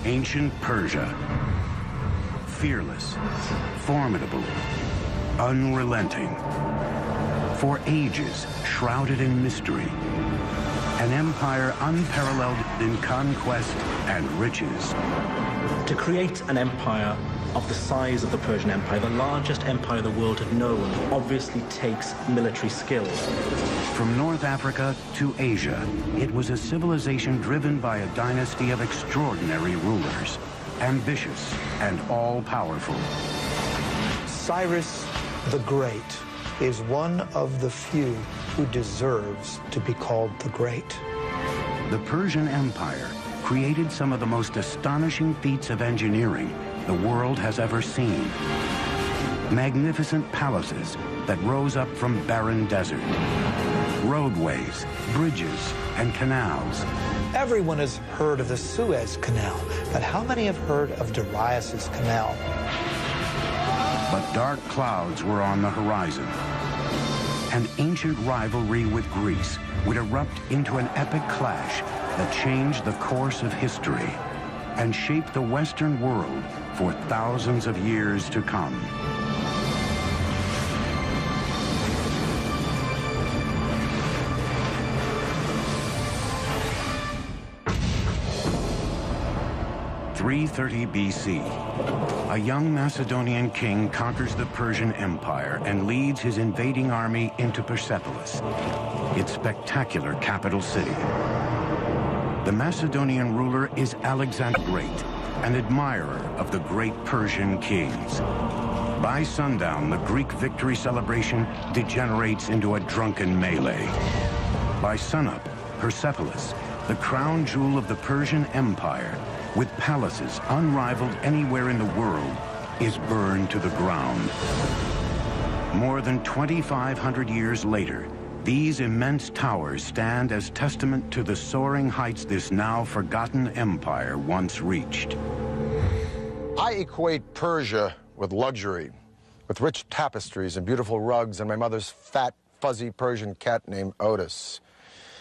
Ancient Persia. Fearless, formidable, unrelenting. For ages, shrouded in mystery. An empire unparalleled in conquest and riches. To create an empire of the size of the Persian Empire, the largest empire the world had known, obviously takes military skill. From North Africa to Asia, it was a civilization driven by a dynasty of extraordinary rulers, ambitious and all-powerful. Cyrus the Great is one of the few who deserves to be called the Great. The Persian Empire created some of the most astonishing feats of engineering the world has ever seen. Magnificent palaces that rose up from barren desert. Roadways, bridges, and canals. Everyone has heard of the Suez Canal, but how many have heard of Darius's Canal? But dark clouds were on the horizon. An ancient rivalry with Greece would erupt into an epic clash that changed the course of history and shaped the Western world for thousands of years to come. (330 BC). A young Macedonian king conquers the Persian Empire and leads his invading army into Persepolis, its spectacular capital city. The Macedonian ruler is Alexander the Great, an admirer of the great Persian kings. By sundown, the Greek victory celebration degenerates into a drunken melee. By sunup, Persepolis, the crown jewel of the Persian Empire, with palaces unrivaled anywhere in the world, is burned to the ground. More than 2,500 years later, these immense towers stand as testament to the soaring heights this now forgotten empire once reached. I equate Persia with luxury, with rich tapestries and beautiful rugs and my mother's fat, fuzzy Persian cat named Otis.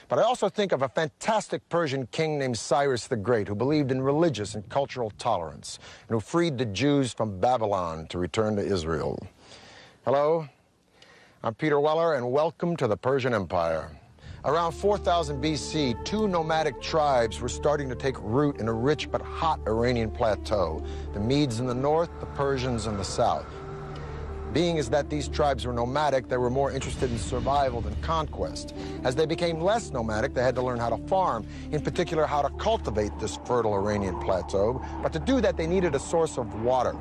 But I also think of a fantastic Persian king named Cyrus the Great, who believed in religious and cultural tolerance, and who freed the Jews from Babylon to return to Israel. Hello, I'm Peter Weller, and welcome to the Persian Empire. Around 4000 BC, two nomadic tribes were starting to take root in a rich but hot Iranian plateau. The Medes in the north, the Persians in the south. Being as that these tribes were nomadic, they were more interested in survival than conquest. As they became less nomadic, they had to learn how to farm, in particular how to cultivate this fertile Iranian plateau. But to do that, they needed a source of water.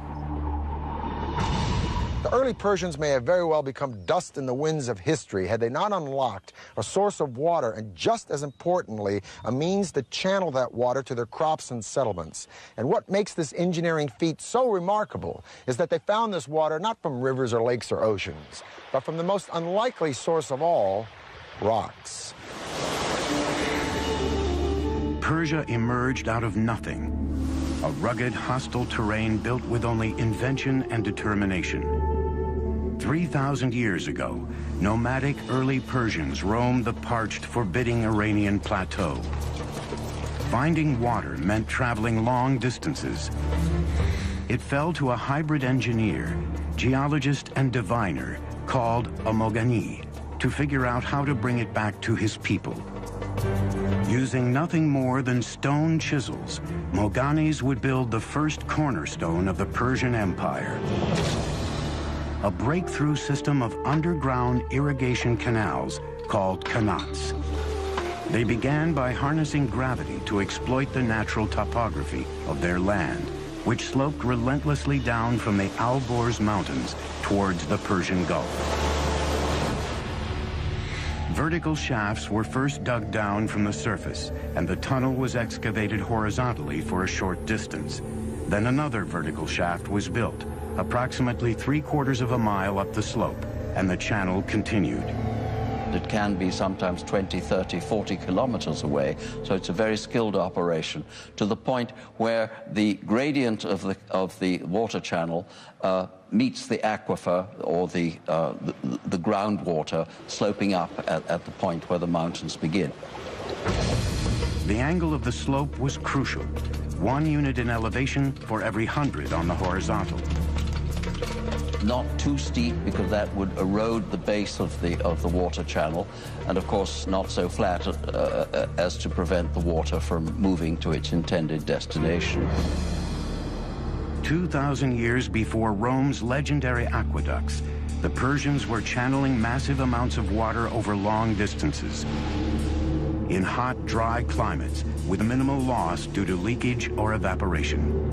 The early Persians may have very well become dust in the winds of history had they not unlocked a source of water and, just as importantly, a means to channel that water to their crops and settlements. And what makes this engineering feat so remarkable is that they found this water not from rivers or lakes or oceans, but from the most unlikely source of all, rocks. Persia emerged out of nothing, a rugged, hostile terrain built with only invention and determination. 3,000 years ago, nomadic early Persians roamed the parched, forbidding Iranian plateau. Finding water meant traveling long distances. It fell to a hybrid engineer, geologist and diviner called a Mogani to figure out how to bring it back to his people. Using nothing more than stone chisels, Moganis would build the first cornerstone of the Persian Empire. A breakthrough system of underground irrigation canals called qanats. They began by harnessing gravity to exploit the natural topography of their land, which sloped relentlessly down from the Alborz Mountains towards the Persian Gulf. Vertical shafts were first dug down from the surface, and the tunnel was excavated horizontally for a short distance. Then another vertical shaft was built, approximately 3/4 of a mile up the slope, and the channel continued. It can be sometimes 20, 30, 40 kilometers away, so it's a very skilled operation, to the point where the gradient of the water channel meets the aquifer, or the groundwater, sloping up at the point where the mountains begin. The angle of the slope was crucial. 1 unit in elevation for every 100 on the horizontal. Not too steep, because that would erode the base of the water channel, and of course not so flat as to prevent the water from moving to its intended destination. 2,000 years before Rome's legendary aqueducts, the Persians were channeling massive amounts of water over long distances in hot, dry climates with minimal loss due to leakage or evaporation.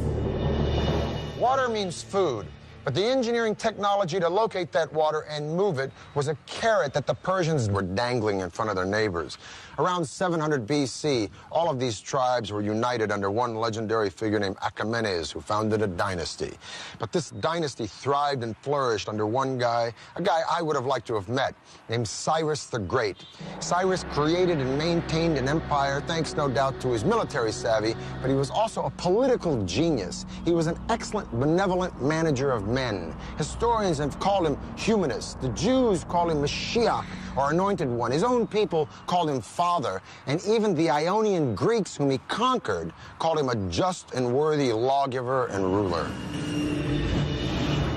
Water means food, but the engineering technology to locate that water and move it was a carrot that the Persians were dangling in front of their neighbors. Around 700 BC, all of these tribes were united under one legendary figure named Achaemenes, who founded a dynasty. But this dynasty thrived and flourished under one guy, a guy I would have liked to have met, named Cyrus the Great. Cyrus created and maintained an empire thanks, no doubt, to his military savvy, but he was also a political genius. He was an excellent, benevolent manager of men. Historians have called him humanist. The Jews call him Mashiach, or Anointed One. His own people called him Father, and even the Ionian Greeks, whom he conquered, called him a just and worthy lawgiver and ruler.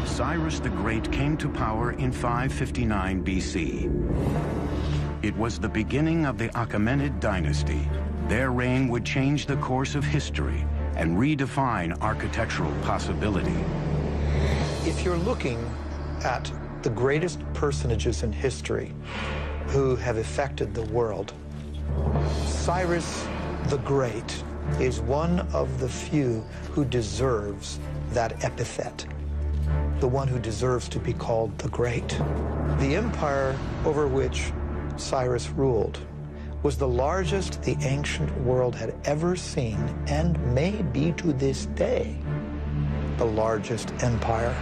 Cyrus the Great came to power in 559 BC. It was the beginning of the Achaemenid dynasty. Their reign would change the course of history and redefine architectural possibility. If you're looking at the greatest personages in history who have affected the world, Cyrus the Great is one of the few who deserves that epithet, the one who deserves to be called the Great. The empire over which Cyrus ruled was the largest the ancient world had ever seen, and may be to this day the largest empire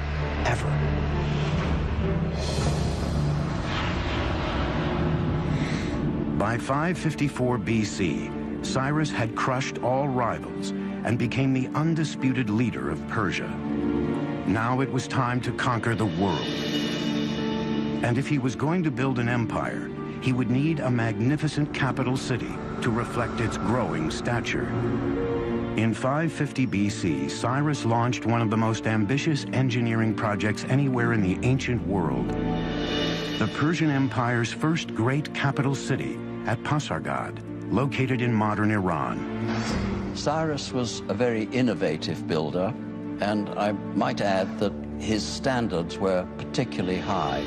ever. By 554 BC, Cyrus had crushed all rivals and became the undisputed leader of Persia. Now it was time to conquer the world. And if he was going to build an empire, he would need a magnificent capital city to reflect its growing stature. In 550 BC, Cyrus launched one of the most ambitious engineering projects anywhere in the ancient world. The Persian Empire's first great capital city at Pasargad, located in modern Iran. Cyrus was a very innovative builder, and I might add that his standards were particularly high.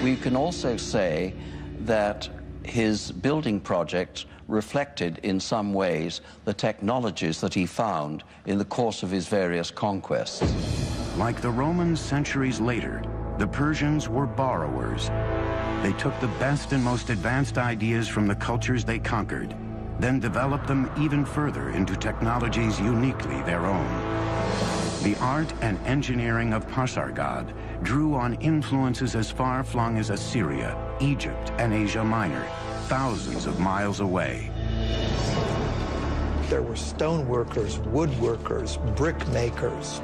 We can also say that his building project reflected in some ways the technologies that he found in the course of his various conquests. Like the Romans centuries later, the Persians were borrowers. They took the best and most advanced ideas from the cultures they conquered, then developed them even further into technologies uniquely their own. The art and engineering of Pasargad drew on influences as far-flung as Assyria, Egypt, and Asia Minor, thousands of miles away. There were stone workers, woodworkers, brick makers,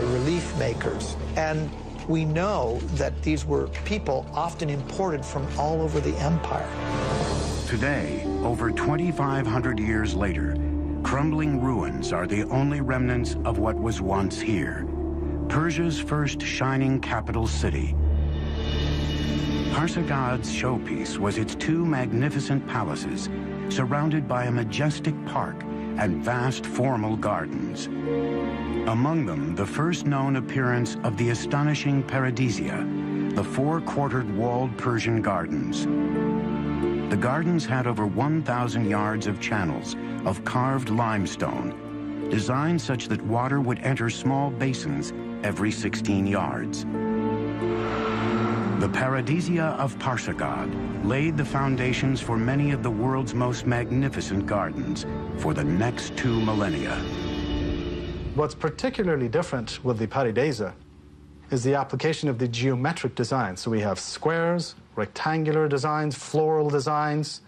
relief makers, and we know that these were people often imported from all over the empire. Today, over 2,500 years later, crumbling ruins are the only remnants of what was once here, Persia's first shining capital city. Pasargad's showpiece was its two magnificent palaces, surrounded by a majestic park and vast formal gardens. Among them, the first known appearance of the astonishing Paradisia, the four-quartered walled Persian gardens. The gardens had over 1,000 yards of channels of carved limestone, designed such that water would enter small basins every 16 yards. The Paradisia of Pasargad laid the foundations for many of the world's most magnificent gardens for the next 2 millennia. What's particularly different with the Paradisia is the application of the geometric design. So we have squares, rectangular designs, floral designs,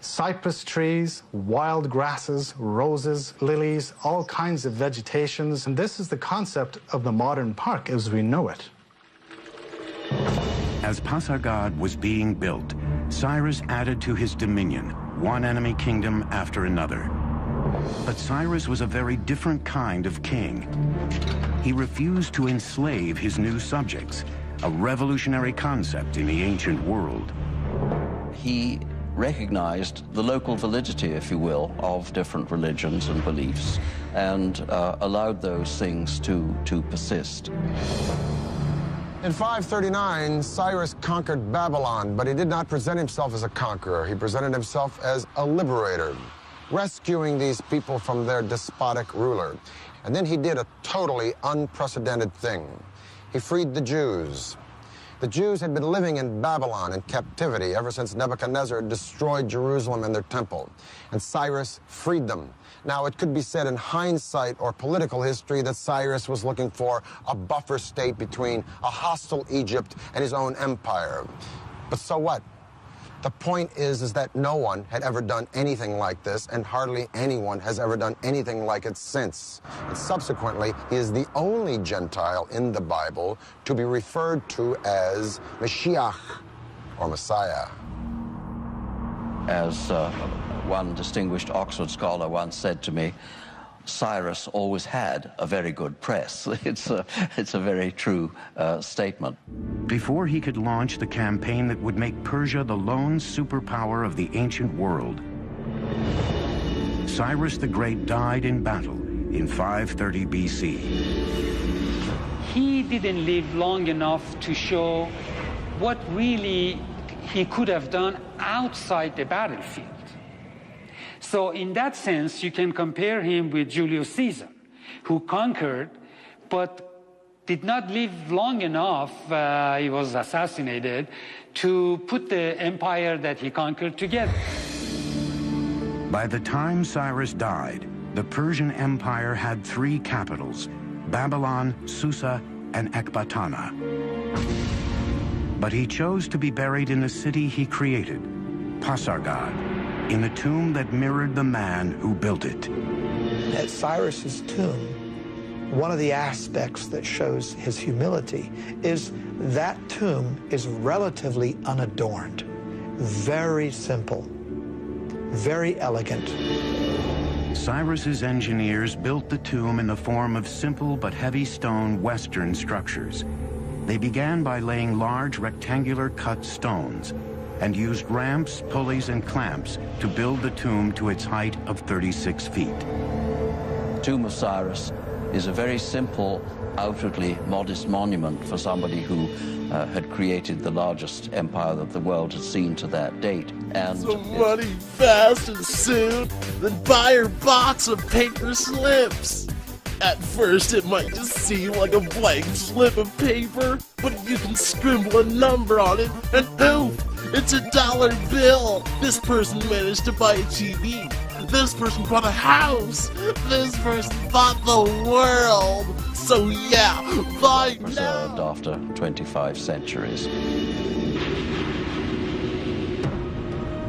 cypress trees, wild grasses, roses, lilies, all kinds of vegetations. And this is the concept of the modern park as we know it. As Pasargad was being built, Cyrus added to his dominion one enemy kingdom after another. But Cyrus was a very different kind of king. He refused to enslave his new subjects, a revolutionary concept in the ancient world. He recognized the local validity, if you will, of different religions and beliefs, and allowed those things to persist. In 539, Cyrus conquered Babylon, but he did not present himself as a conqueror. He presented himself as a liberator, rescuing these people from their despotic ruler. And then he did a totally unprecedented thing. He freed the Jews. The Jews had been living in Babylon in captivity ever since Nebuchadnezzar destroyed Jerusalem and their temple, and Cyrus freed them. Now, it could be said in hindsight or political history that Cyrus was looking for a buffer state between a hostile Egypt and his own empire. But so what? The point is that no one had ever done anything like this, and hardly anyone has ever done anything like it since. And subsequently, he is the only Gentile in the Bible to be referred to as Mashiach, or Messiah. As one distinguished Oxford scholar once said to me, Cyrus always had a very good press. It's a very true statement. Before he could launch the campaign that would make Persia the lone superpower of the ancient world, Cyrus the Great died in battle in 530 BC. He didn't live long enough to show what really he could have done outside the battlefield. So in that sense, you can compare him with Julius Caesar, who conquered, but did not live long enough, he was assassinated, to put the empire that he conquered together. By the time Cyrus died, the Persian Empire had 3 capitals: Babylon, Susa, and Ecbatana. But he chose to be buried in the city he created, Pasargad, in the tomb that mirrored the man who built it. At Cyrus's tomb, one of the aspects that shows his humility is that tomb is relatively unadorned, very simple, very elegant. Cyrus's engineers built the tomb in the form of simple but heavy stone Western structures. They began by laying large rectangular cut stones and used ramps, pulleys, and clamps to build the tomb to its height of 36 feet. The tomb of Cyrus is a very simple, outwardly modest monument for somebody who had created the largest empire that the world had seen to that date. And some money fast and soon, then buy her box of paper slips. At first, it might just seem like a blank slip of paper, but you can scribble a number on it, and poof, it's a $1 bill. This person managed to buy a TV. This person bought a house. This person bought the world. So yeah, buy now. Preserved after 25 centuries.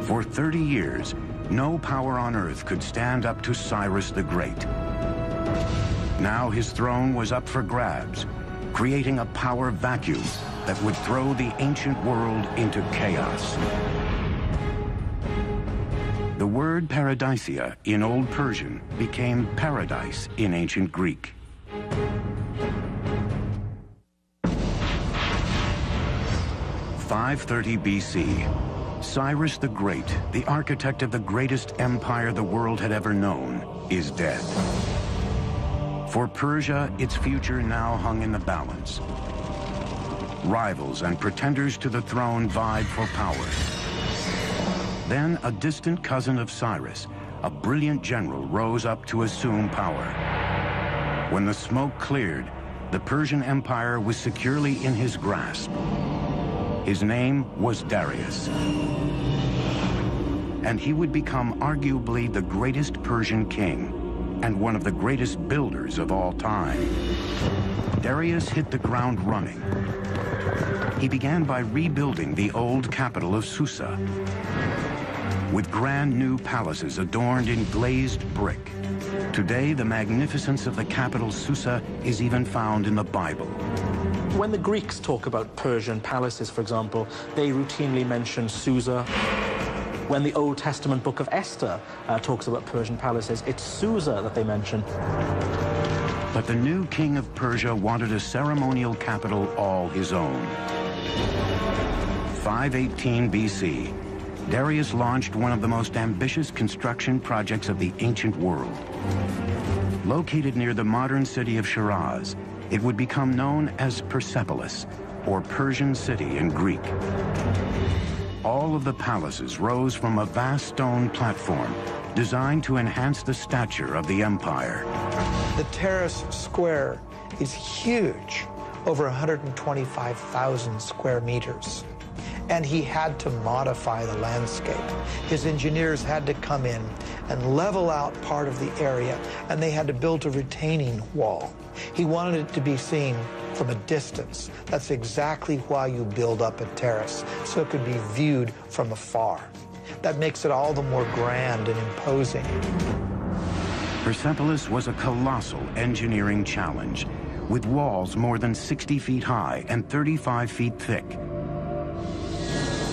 For 30 years, no power on earth could stand up to Cyrus the Great. Now his throne was up for grabs, creating a power vacuum that would throw the ancient world into chaos. The word paradisia in Old Persian became paradise in ancient Greek. (530 BC). Cyrus the Great, the architect of the greatest empire the world had ever known, is dead. For Persia, its future now hung in the balance. Rivals and pretenders to the throne vied for power. Then a distant cousin of Cyrus, a brilliant general, rose up to assume power. When the smoke cleared, the Persian Empire was securely in his grasp. His name was Darius. And he would become arguably the greatest Persian king and one of the greatest builders of all time. Darius hit the ground running. He began by rebuilding the old capital of Susa with grand new palaces adorned in glazed brick. Today, the magnificence of the capital Susa is even found in the Bible. When the Greeks talk about Persian palaces, for example, they routinely mention Susa, When the Old Testament book of Esther talks about Persian palaces, it's Susa that they mention. But the new king of Persia wanted a ceremonial capital all his own. 518 BC, Darius launched one of the most ambitious construction projects of the ancient world. Located near the modern city of Shiraz, it would become known as Persepolis, or Persian city in Greek. All of the palaces rose from a vast stone platform designed to enhance the stature of the empire. The terrace square is huge, over 125,000 square meters. And he had to modify the landscape. His engineers had to come in and level out part of the area, and they had to build a retaining wall. He wanted it to be seen from a distance. That's exactly why you build up a terrace, so it could be viewed from afar. That makes it all the more grand and imposing. Persepolis was a colossal engineering challenge, with walls more than 60 feet high and 35 feet thick,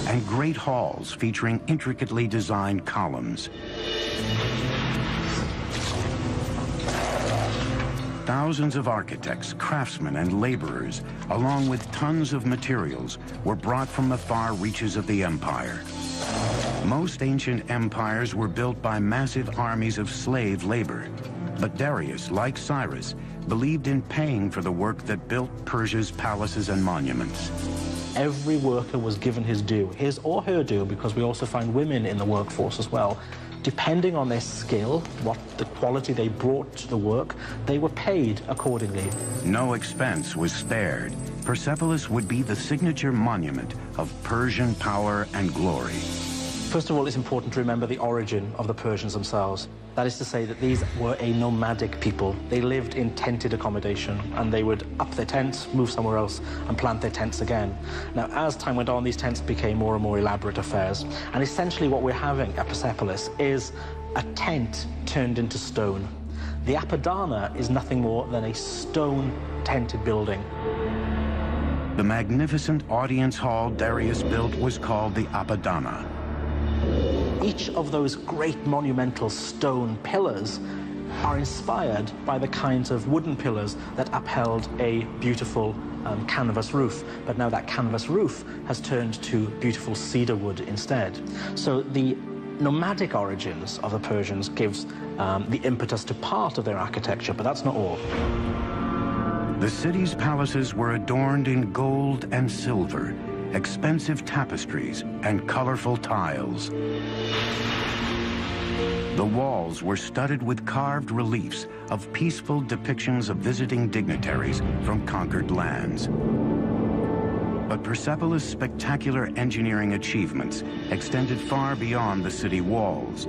and great halls featuring intricately designed columns. Thousands of architects, craftsmen, and laborers, along with tons of materials, were brought from the far reaches of the empire. Most ancient empires were built by massive armies of slave labor, but Darius, like Cyrus, believed in paying for the work that built Persia's palaces and monuments. Every worker was given his due, his or her due, because we also find women in the workforce as well. Depending on their skill, what the quality they brought to the work, they were paid accordingly. No expense was spared. Persepolis would be the signature monument of Persian power and glory. First of all, it's important to remember the origin of the Persians themselves. That is to say that these were a nomadic people. They lived in tented accommodation, and they would up their tents, move somewhere else, and plant their tents again. Now, as time went on, these tents became more and more elaborate affairs. And essentially what we're having at Persepolis is a tent turned into stone. The Apadana is nothing more than a stone tented building. The magnificent audience hall Darius built was called the Apadana. Each of those great monumental stone pillars are inspired by the kinds of wooden pillars that upheld a beautiful canvas roof. But now that canvas roof has turned to beautiful cedar wood instead. So the nomadic origins of the Persians gives the impetus to part of their architecture, but that's not all. The city's palaces were adorned in gold and silver, expensive tapestries, and colorful tiles. The walls were studded with carved reliefs of peaceful depictions of visiting dignitaries from conquered lands. But Persepolis' spectacular engineering achievements extended far beyond the city walls.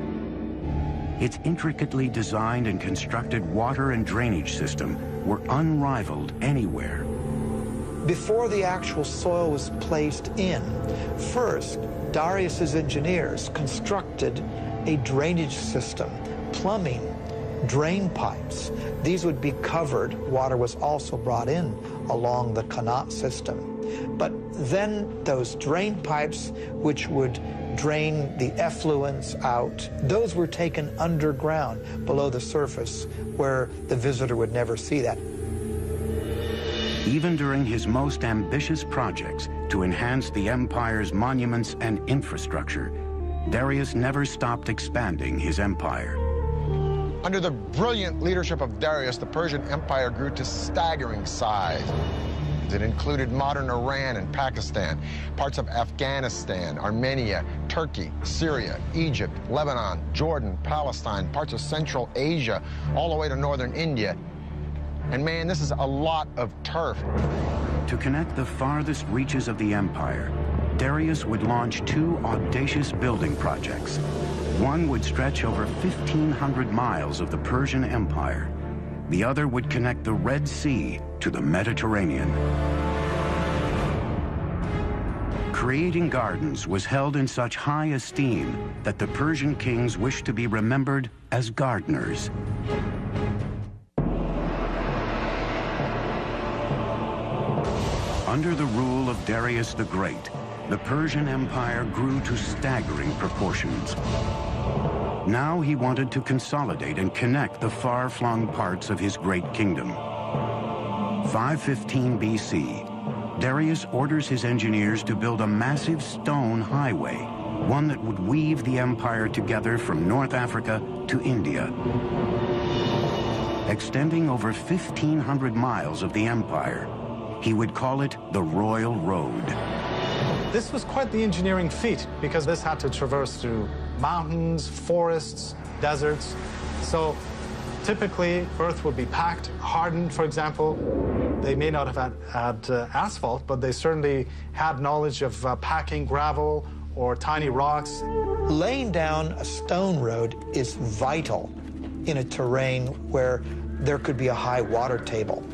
Its intricately designed and constructed water and drainage system were unrivaled anywhere. Before the actual soil was placed in, first, Darius's engineers constructed a drainage system, plumbing, drain pipes. These would be covered. Water was also brought in along the Qanat system. But then those drain pipes, which would drain the effluents out, those were taken underground below the surface where the visitor would never see that. Even during his most ambitious projects to enhance the empire's monuments and infrastructure, Darius never stopped expanding his empire. Under the brilliant leadership of Darius, the Persian Empire grew to staggering size. It included modern Iran and Pakistan, parts of Afghanistan, Armenia, Turkey, Syria, Egypt, Lebanon, Jordan, Palestine, parts of Central Asia, all the way to northern India. And man, this is a lot of turf. To connect the farthest reaches of the empire, Darius would launch two audacious building projects. One would stretch over 1,500 miles of the Persian Empire. The other would connect the Red Sea to the Mediterranean. Creating gardens was held in such high esteem that the Persian kings wished to be remembered as gardeners. Under the rule of Darius the Great, the Persian Empire grew to staggering proportions. Now he wanted to consolidate and connect the far-flung parts of his great kingdom. 515 BC, Darius orders his engineers to build a massive stone highway, one that would weave the empire together from North Africa to India. Extending over 1,500 miles of the empire, he would call it the Royal Road. This was quite the engineering feat because this had to traverse through mountains, forests, deserts. So typically, earth would be packed, hardened, for example. They may not have had asphalt, but they certainly had knowledge of packing gravel or tiny rocks. Laying down a stone road is vital in a terrain where there could be a high water table.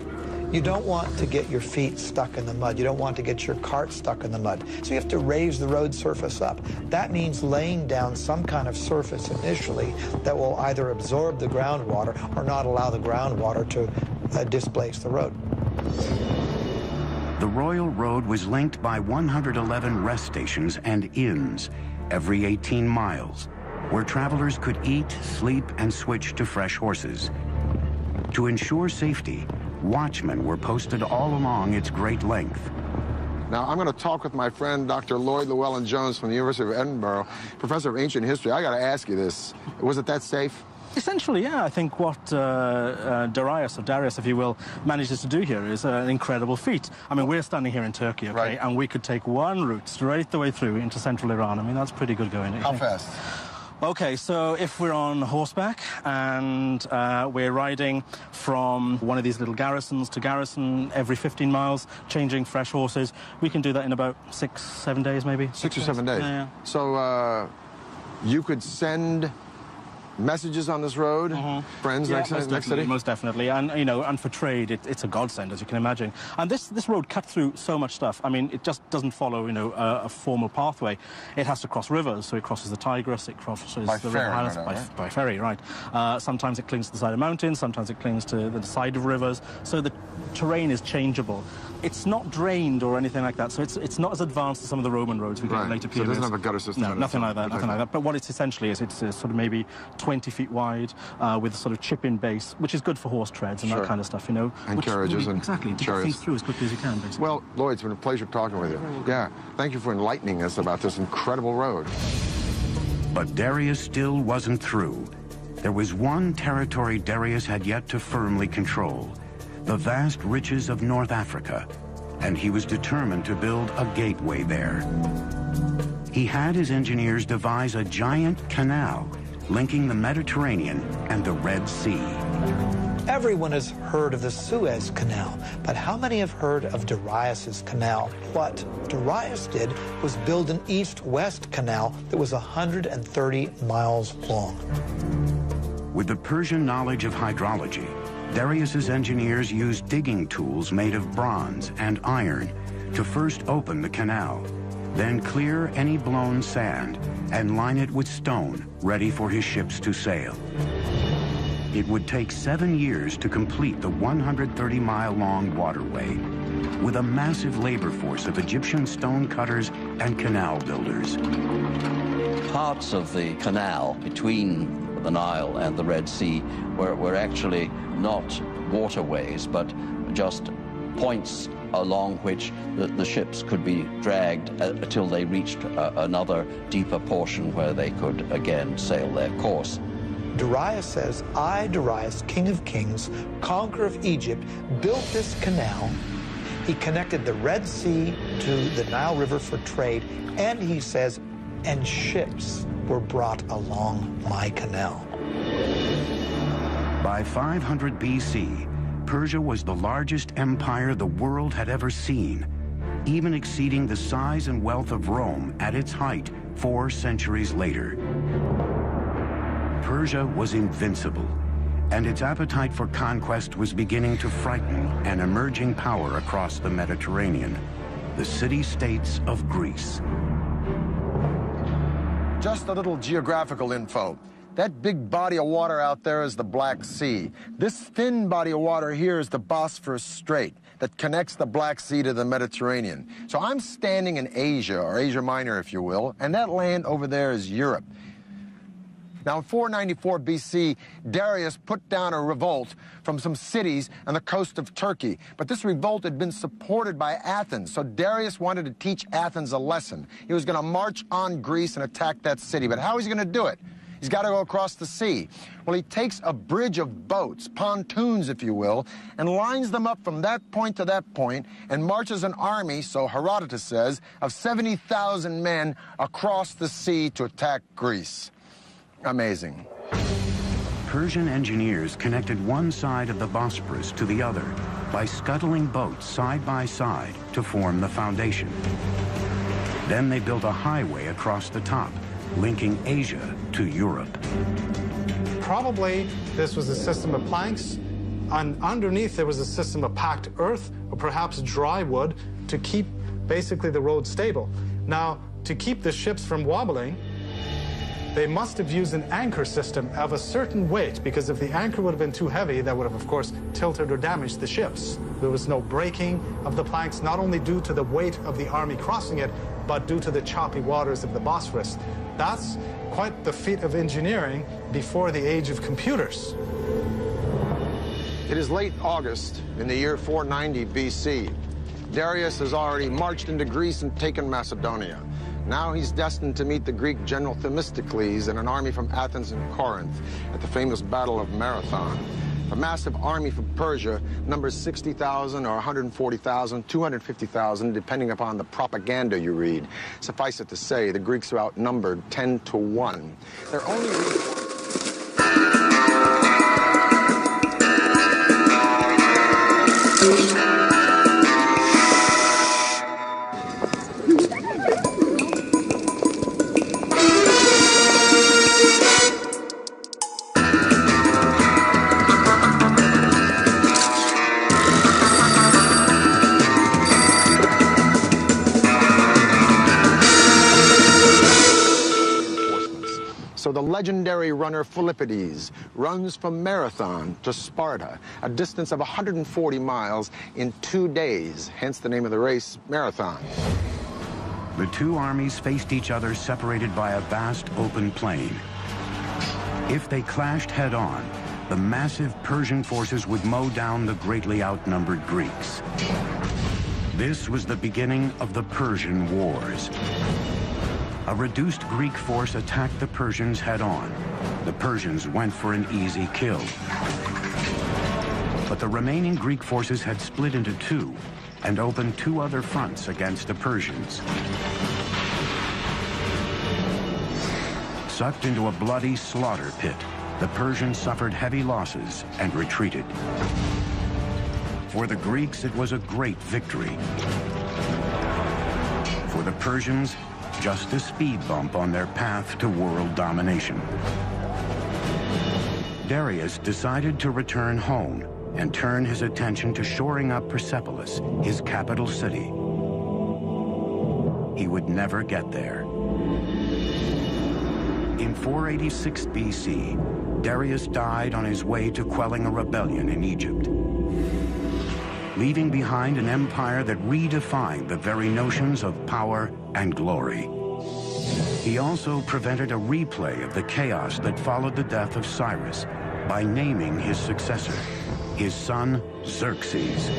You don't want to get your feet stuck in the mud. You don't want to get your cart stuck in the mud. So you have to raise the road surface up. That means laying down some kind of surface initially that will either absorb the groundwater or not allow the groundwater to displace the road. The Royal Road was linked by 111 rest stations and inns every 18 miles, where travelers could eat, sleep, and switch to fresh horses. To ensure safety, watchmen were posted all along its great length. Now, I'm going to talk with my friend, Dr. Lloyd Llewellyn-Jones from the University of Edinburgh, professor of ancient history. I got to ask you this. Was it that safe? Essentially, yeah. I think what Darius, if you will, manages to do here is an incredible feat. I mean, we're standing here in Turkey, okay, right, and we could take one route straight the way through into central Iran. I mean, that's pretty good going. How fast? Okay, so if we're on horseback and we're riding from one of these little garrisons to garrison every 15 miles, changing fresh horses, we can do that in about 6-7 days, maybe. 6 or 7 days? Yeah. So you could send messages on this road, friends, yeah, next city? Most definitely, and you know, and for trade, it's a godsend, as you can imagine. And this road cut through so much stuff. I mean, it just doesn't follow, you know, a formal pathway. It has to cross rivers, so it crosses the Tigris, it crosses by the ferry, River Halis, right? by ferry, right? Sometimes it clings to the side of mountains, sometimes it clings to the side of rivers. So the terrain is changeable. It's not drained or anything like that, so it's not as advanced as some of the Roman roads we get in later periods. So it doesn't have a gutter system? No, nothing like that, nothing like that. But what it's essentially is, it's sort of maybe 20 feet wide with a sort of chip-in base, which is good for horse treads and that kind of stuff, you know. And carriages and exactly, to get things through as quickly as you can, basically. Well, Lloyd, it's been a pleasure talking with you. Yeah, thank you for enlightening us about this incredible road. But Darius still wasn't through. There was one territory Darius had yet to firmly control, the vast riches of North Africa, and he was determined to build a gateway there. He had his engineers devise a giant canal linking the Mediterranean and the Red Sea. Everyone has heard of the Suez Canal, but how many have heard of Darius's canal? What Darius did was build an east-west canal that was 130 miles long. With the Persian knowledge of hydrology, Darius's engineers used digging tools made of bronze and iron to first open the canal, then clear any blown sand and line it with stone ready for his ships to sail. It would take 7 years to complete the 130-mile-long waterway, with a massive labor force of Egyptian stone cutters and canal builders. Parts of the canal between the Nile and the Red Sea were actually not waterways, but just points along which the ships could be dragged until they reached another deeper portion where they could again sail their course. Darius says, I, Darius, king of kings, conqueror of Egypt, built this canal. He connected the Red Sea to the Nile River for trade, and he says, and ships were brought along my canal. By 500 BC, Persia was the largest empire the world had ever seen, even exceeding the size and wealth of Rome at its height 4 centuries later. Persia was invincible, and its appetite for conquest was beginning to frighten an emerging power across the Mediterranean, the city-states of Greece. Just a little geographical info. That big body of water out there is the Black Sea. This thin body of water here is the Bosphorus Strait that connects the Black Sea to the Mediterranean. So I'm standing in Asia, or Asia Minor, if you will, and that land over there is Europe. Now, in 494 BC, Darius put down a revolt from some cities on the coast of Turkey. But this revolt had been supported by Athens, so Darius wanted to teach Athens a lesson. He was going to march on Greece and attack that city. But how is he going to do it? He's got to go across the sea. Well, he takes a bridge of boats, pontoons, if you will, and lines them up from that point to that point and marches an army, so Herodotus says, of 70,000 men across the sea to attack Greece. Amazing. Persian engineers connected one side of the Bosporus to the other by scuttling boats side by side to form the foundation. Then they built a highway across the top, linking Asia to Europe. Probably this was a system of planks, and underneath there was a system of packed earth or perhaps dry wood to keep basically the road stable. Now, to keep the ships from wobbling, they must have used an anchor system of a certain weight, because if the anchor would have been too heavy, that would have, of course, tilted or damaged the ships. There was no breaking of the planks, not only due to the weight of the army crossing it, but due to the choppy waters of the Bosphorus. That's quite the feat of engineering before the age of computers. It is late August in the year 490 BC. Darius has already marched into Greece and taken Macedonia. Now he's destined to meet the Greek general Themistocles and an army from Athens and Corinth at the famous Battle of Marathon. A massive army from Persia numbers 60,000 or 140,000, 250,000, depending upon the propaganda you read. Suffice it to say, the Greeks are outnumbered 10 to 1. Their only So the legendary runner Philippides runs from Marathon to Sparta, a distance of 140 miles in 2 days, hence the name of the race, Marathon. The two armies faced each other separated by a vast open plain. If they clashed head-on, the massive Persian forces would mow down the greatly outnumbered Greeks. This was the beginning of the Persian Wars. A reduced Greek force attacked the Persians head-on. The Persians went for an easy kill. But the remaining Greek forces had split into two and opened two other fronts against the Persians. Sucked into a bloody slaughter pit, the Persians suffered heavy losses and retreated. For the Greeks, it was a great victory. For the Persians, just a speed bump on their path to world domination. Darius decided to return home and turn his attention to shoring up Persepolis, his capital city. He would never get there. In 486 BC, Darius died on his way to quelling a rebellion in Egypt, leaving behind an empire that redefined the very notions of power and glory. He also prevented a replay of the chaos that followed the death of Cyrus by naming his successor, his son Xerxes.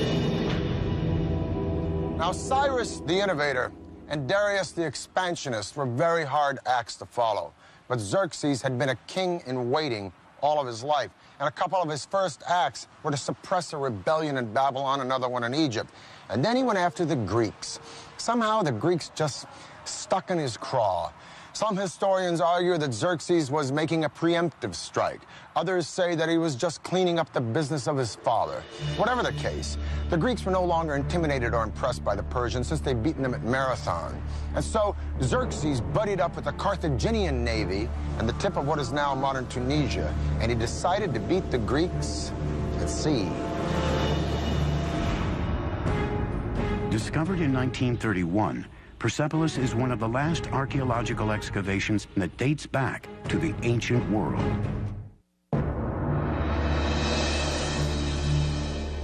Now, Cyrus the innovator and Darius the expansionist were very hard acts to follow. But Xerxes had been a king in waiting all of his life. And a couple of his first acts were to suppress a rebellion in Babylon, another one in Egypt. And then he went after the Greeks. Somehow the Greeks just stuck in his craw. Some historians argue that Xerxes was making a preemptive strike. Others say that he was just cleaning up the business of his father. Whatever the case, the Greeks were no longer intimidated or impressed by the Persians since they'd beaten them at Marathon. And so Xerxes buddied up with the Carthaginian navy and the tip of what is now modern Tunisia, and he decided to beat the Greeks at sea. Discovered in 1931, Persepolis is one of the last archaeological excavations that dates back to the ancient world.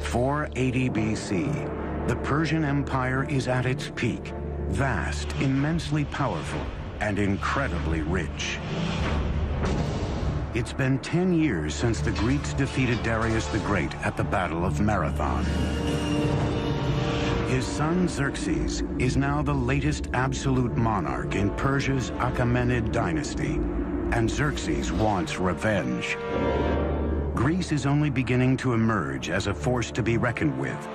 480 BC, the Persian Empire is at its peak, vast, immensely powerful, and incredibly rich. It's been 10 years since the Greeks defeated Darius the Great at the Battle of Marathon. His son Xerxes is now the latest absolute monarch in Persia's Achaemenid dynasty, and Xerxes wants revenge. Greece is only beginning to emerge as a force to be reckoned with,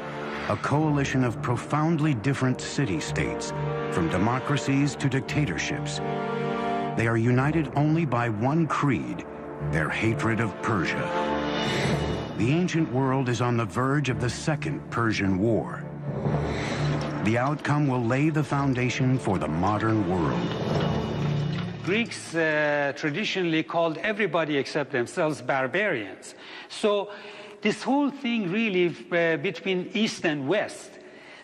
a coalition of profoundly different city-states, from democracies to dictatorships. They are united only by one creed, their hatred of Persia. The ancient world is on the verge of the Second Persian War. The outcome will lay the foundation for the modern world. Greeks traditionally called everybody except themselves barbarians. So this whole thing really between East and West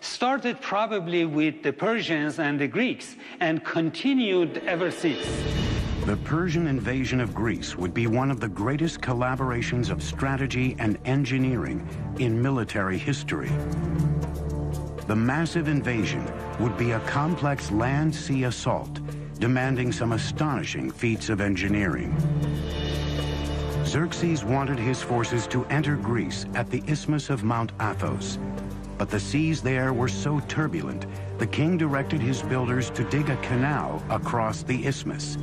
started probably with the Persians and the Greeks and continued ever since. The Persian invasion of Greece would be one of the greatest collaborations of strategy and engineering in military history. The massive invasion would be a complex land-sea assault, demanding some astonishing feats of engineering. Xerxes wanted his forces to enter Greece at the isthmus of Mount Athos, but the seas there were so turbulent, the king directed his builders to dig a canal across the isthmus.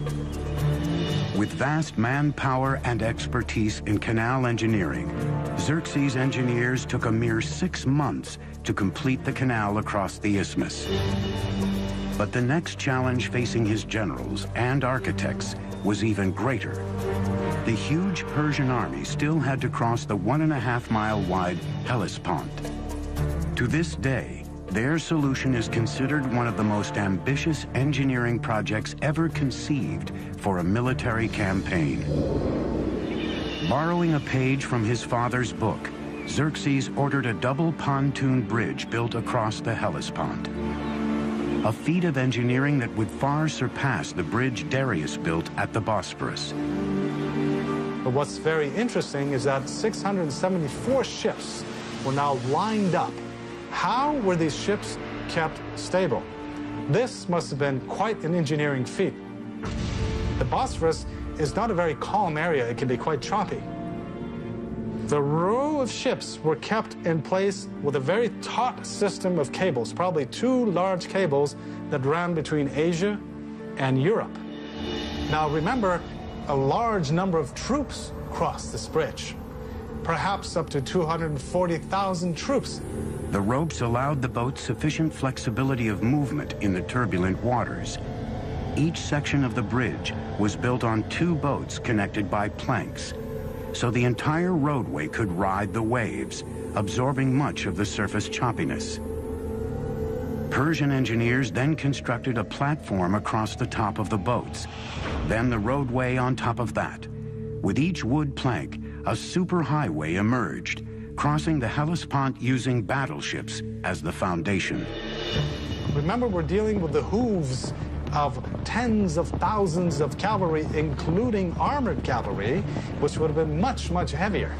With vast manpower and expertise in canal engineering, Xerxes' engineers took a mere 6 months to complete the canal across the isthmus. But the next challenge facing his generals and architects was even greater. The huge Persian army still had to cross the 1.5-mile wide Hellespont. To this day, their solution is considered one of the most ambitious engineering projects ever conceived for a military campaign. Borrowing a page from his father's book, Xerxes ordered a double pontoon bridge built across the Hellespont. A feat of engineering that would far surpass the bridge Darius built at the Bosphorus. But what's very interesting is that 674 ships were now lined up. How were these ships kept stable? This must have been quite an engineering feat. The Bosphorus is not a very calm area. It can be quite choppy. The row of ships were kept in place with a very taut system of cables, probably 2 large cables that ran between Asia and Europe. Now remember, a large number of troops crossed this bridge, perhaps up to 240,000 troops. The ropes allowed the boat sufficient flexibility of movement in the turbulent waters. Each section of the bridge was built on 2 boats connected by planks, so the entire roadway could ride the waves, absorbing much of the surface choppiness. Persian engineers then constructed a platform across the top of the boats, then the roadway on top of that. With each wood plank, a superhighway emerged, crossing the Hellespont using battleships as the foundation. Remember, we're dealing with the hooves of tens of thousands of cavalry, including armored cavalry, which would have been much, much heavier.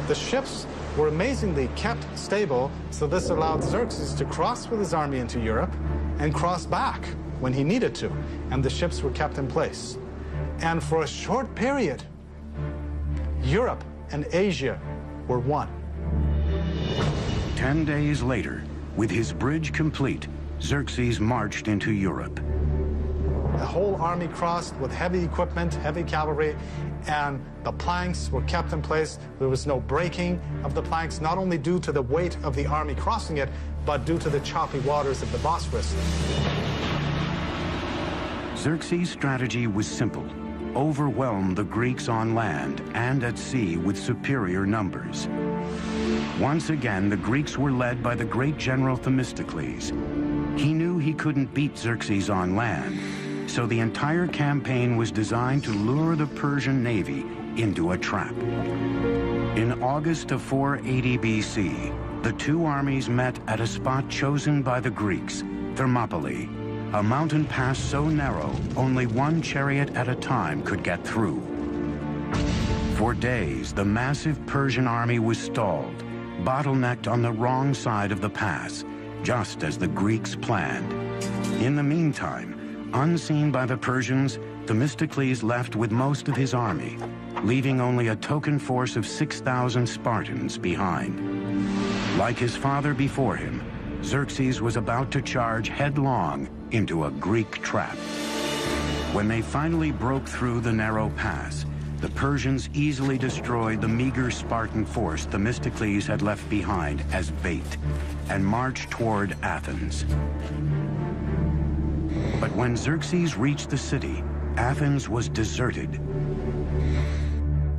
The ships were amazingly kept stable, so this allowed Xerxes to cross with his army into Europe and cross back when he needed to, and the ships were kept in place. And for a short period, Europe and Asia were one. 10 days later, with his bridge complete, Xerxes marched into Europe. The whole army crossed with heavy equipment, heavy cavalry, and the planks were kept in place. There was no breaking of the planks, not only due to the weight of the army crossing it, but due to the choppy waters of the Bosphorus. Xerxes' strategy was simple: overwhelm the Greeks on land and at sea with superior numbers. Once again, the Greeks were led by the great general Themistocles. He knew he couldn't beat Xerxes on land, so the entire campaign was designed to lure the Persian navy into a trap. In August of 480 BC, the 2 armies met at a spot chosen by the Greeks, Thermopylae, a mountain pass so narrow, only one chariot at a time could get through. For days, the massive Persian army was stalled, bottlenecked on the wrong side of the pass, just as the Greeks planned. In the meantime, unseen by the Persians, Themistocles left with most of his army, leaving only a token force of 6,000 Spartans behind. Like his father before him, Xerxes was about to charge headlong into a Greek trap. When they finally broke through the narrow pass, the Persians easily destroyed the meager Spartan force Themistocles had left behind as bait and marched toward Athens. But when Xerxes reached the city, Athens was deserted.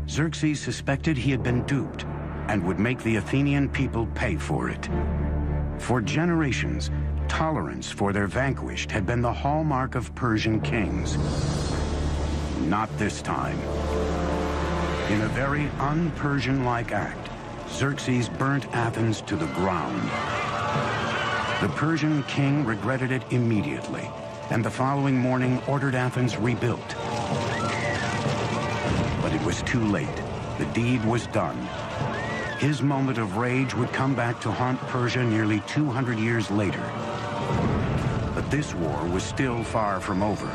Xerxes suspected he had been duped and would make the Athenian people pay for it. For generations, tolerance for their vanquished had been the hallmark of Persian kings. Not this time. In a very un-Persian-like act, Xerxes burnt Athens to the ground. The Persian king regretted it immediately, and the following morning ordered Athens rebuilt. But it was too late. The deed was done. His moment of rage would come back to haunt Persia nearly 200 years later. But this war was still far from over.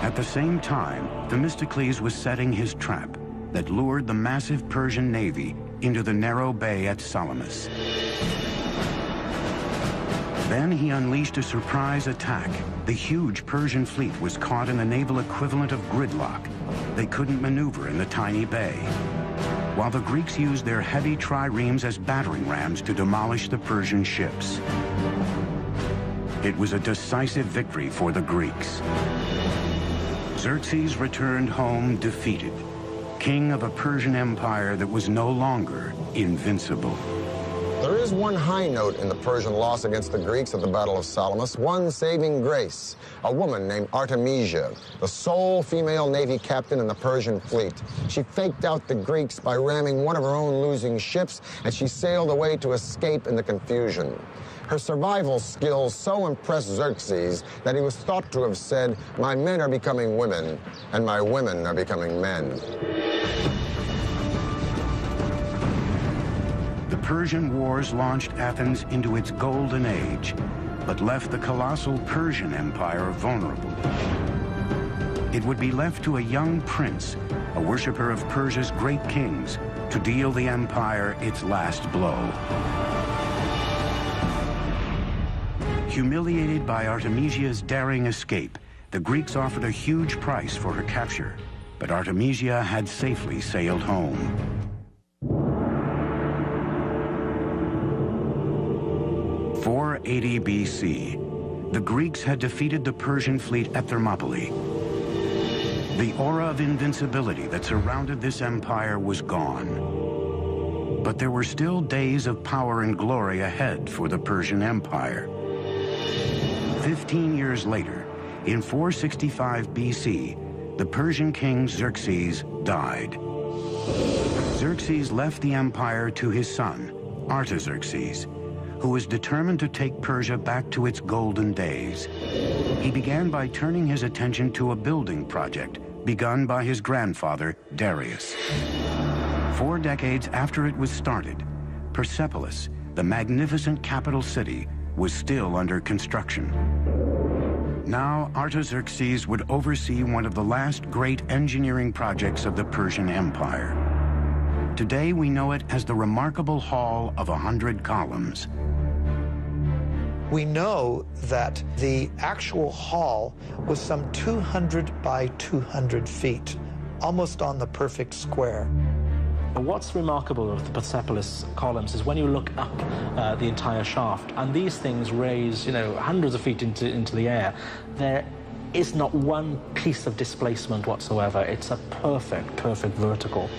At the same time, Themistocles was setting his trap that lured the massive Persian navy into the narrow bay at Salamis. Then he unleashed a surprise attack. The huge Persian fleet was caught in the naval equivalent of gridlock. They couldn't maneuver in the tiny bay, while the Greeks used their heavy triremes as battering rams to demolish the Persian ships. It was a decisive victory for the Greeks. Xerxes returned home defeated, king of a Persian empire that was no longer invincible. There is one high note in the Persian loss against the Greeks at the Battle of Salamis, one saving grace, a woman named Artemisia, the sole female Navy captain in the Persian fleet. She faked out the Greeks by ramming one of her own losing ships, and she sailed away to escape in the confusion. Her survival skills so impressed Xerxes that he was thought to have said, "My men are becoming women, and my women are becoming men." The Persian wars launched Athens into its golden age, but left the colossal Persian Empire vulnerable. It would be left to a young prince, a worshiper of Persia's great kings, to deal the empire its last blow. Humiliated by Artemisia's daring escape, the Greeks offered a huge price for her capture, but Artemisia had safely sailed home. In 480 BC, the Greeks had defeated the Persian fleet at Thermopylae. The aura of invincibility that surrounded this empire was gone. But there were still days of power and glory ahead for the Persian Empire. 15 years later, in 465 BC, the Persian king Xerxes died. Xerxes left the empire to his son, Artaxerxes, who was determined to take Persia back to its golden days. He began by turning his attention to a building project begun by his grandfather, Darius. 4 decades after it was started, Persepolis, the magnificent capital city, was still under construction. Now, Artaxerxes would oversee one of the last great engineering projects of the Persian Empire. Today, we know it as the remarkable Hall of 100 Columns. We know that the actual hall was some 200 by 200 feet, almost on the perfect square. What's remarkable of the Persepolis columns is when you look up the entire shaft, and these things raise, hundreds of feet into the air, there is not one piece of displacement whatsoever. It's a perfect vertical.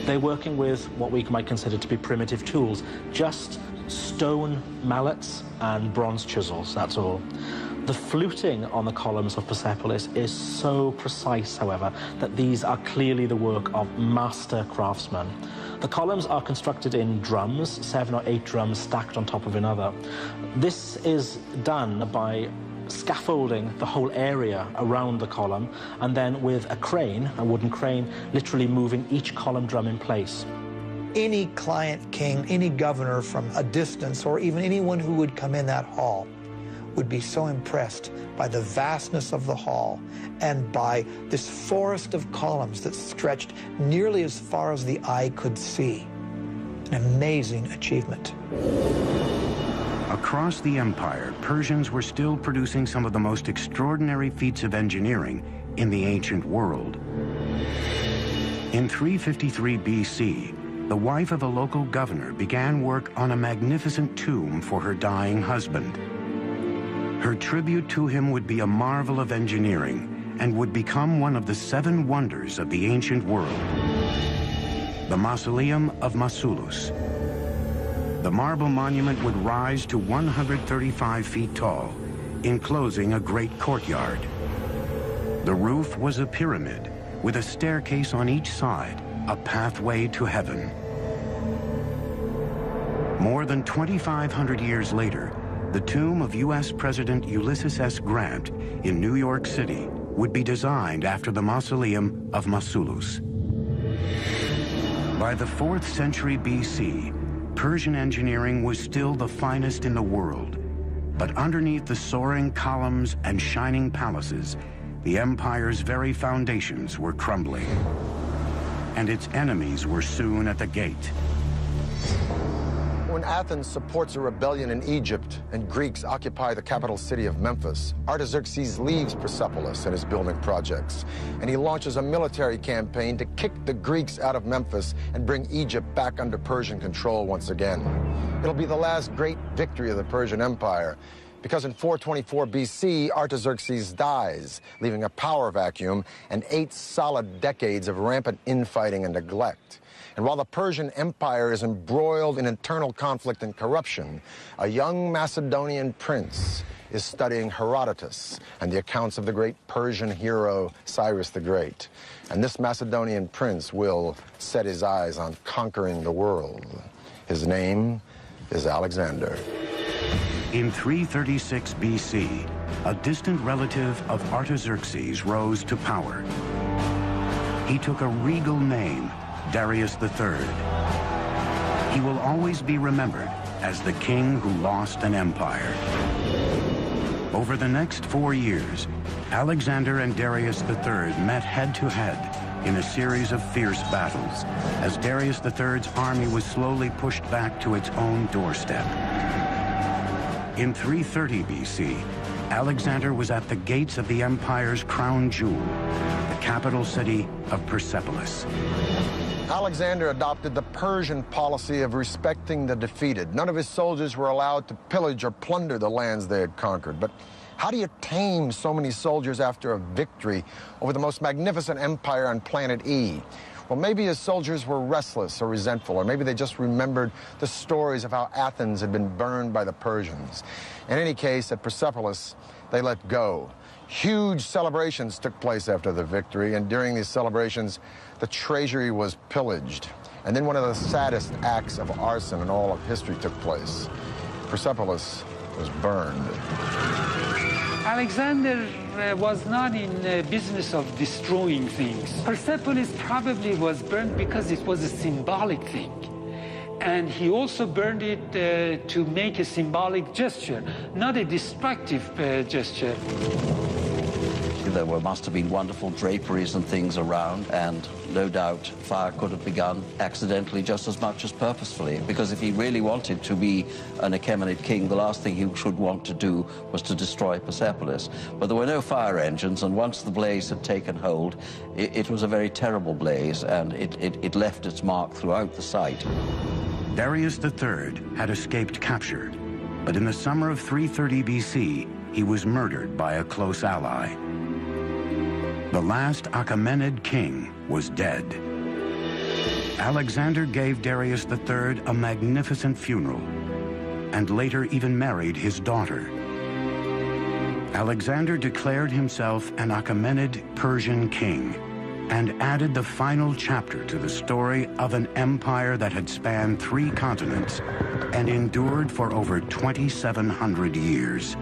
They're working with what we might consider to be primitive tools, just stone mallets and bronze chisels, that's all. The fluting on the columns of Persepolis is so precise, however, that these are clearly the work of master craftsmen. The columns are constructed in drums, 7 or 8 drums stacked on top of another. This is done by scaffolding the whole area around the column, and then with a crane, a wooden crane, literally moving each column drum in place. Any client king, any governor from a distance, or even anyone who would come in that hall would be so impressed by the vastness of the hall and by this forest of columns that stretched nearly as far as the eye could see. An amazing achievement. Across the empire, Persians were still producing some of the most extraordinary feats of engineering in the ancient world. In 353 BC, the wife of a local governor began work on a magnificent tomb for her dying husband. Her tribute to him would be a marvel of engineering and would become one of the 7 wonders of the ancient world. The Mausoleum of Mausolus. The marble monument would rise to 135 feet tall, enclosing a great courtyard. The roof was a pyramid with a staircase on each side, a pathway to heaven. More than 2,500 years later, the tomb of U.S. President Ulysses S. Grant in New York City would be designed after the Mausoleum of Mausolus. By the 4th century BC, Persian engineering was still the finest in the world. But underneath the soaring columns and shining palaces, the empire's very foundations were crumbling. And its enemies were soon at the gate. When Athens supports a rebellion in Egypt and Greeks occupy the capital city of Memphis, Artaxerxes leaves Persepolis and his building projects, and he launches a military campaign to kick the Greeks out of Memphis and bring Egypt back under Persian control once again. It'll be the last great victory of the Persian Empire, because in 424 BC, Artaxerxes dies, leaving a power vacuum and 8 solid decades of rampant infighting and neglect. And while the Persian Empire is embroiled in internal conflict and corruption, a young Macedonian prince is studying Herodotus and the accounts of the great Persian hero Cyrus the Great. And this Macedonian prince will set his eyes on conquering the world. His name is Alexander. In 336 BC, a distant relative of Artaxerxes rose to power. He took a regal name, Darius III. He will always be remembered as the king who lost an empire. Over the next 4 years, Alexander and Darius III met head-to-head in a series of fierce battles as Darius III's army was slowly pushed back to its own doorstep. In 330 BC, Alexander was at the gates of the empire's crown jewel, the capital city of Persepolis. Alexander adopted the Persian policy of respecting the defeated. None of his soldiers were allowed to pillage or plunder the lands they had conquered. But how do you tame so many soldiers after a victory over the most magnificent empire on planet E? Well, maybe his soldiers were restless or resentful, or maybe they just remembered the stories of how Athens had been burned by the Persians. In any case, at Persepolis, they let go. Huge celebrations took place after the victory, and during these celebrations, the treasury was pillaged. And then one of the saddest acts of arson in all of history took place. Persepolis was burned. Alexander was not in the business of destroying things. Persepolis probably was burned because it was a symbolic thing. And he also burned it to make a symbolic gesture, not a destructive gesture. There must have been wonderful draperies and things around, and no doubt fire could have begun accidentally just as much as purposefully, because if he really wanted to be an Achaemenid king, the last thing he should want to do was to destroy Persepolis. But there were no fire engines, and once the blaze had taken hold, it was a very terrible blaze, and it left its mark throughout the site. Darius III had escaped capture, but in the summer of 330 BC, he was murdered by a close ally. The last Achaemenid king was dead. Alexander gave Darius III a magnificent funeral, and later even married his daughter. Alexander declared himself an Achaemenid Persian king, and added the final chapter to the story of an empire that had spanned 3 continents and endured for over 2,700 years.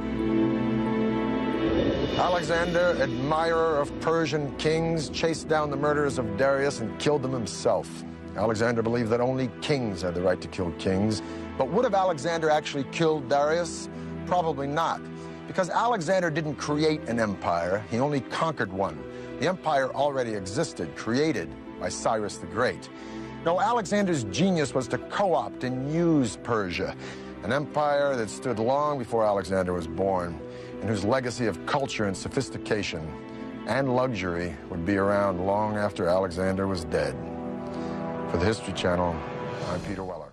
Alexander, admirer of Persian kings, chased down the murderers of Darius and killed them himself. Alexander believed that only kings had the right to kill kings. But would have Alexander actually killed Darius? Probably not, because Alexander didn't create an empire, he only conquered one. The empire already existed, created by Cyrus the Great. No, Alexander's genius was to co-opt and use Persia, an empire that stood long before Alexander was born, and whose legacy of culture and sophistication and luxury would be around long after Alexander was dead. For the History Channel, I'm Peter Weller.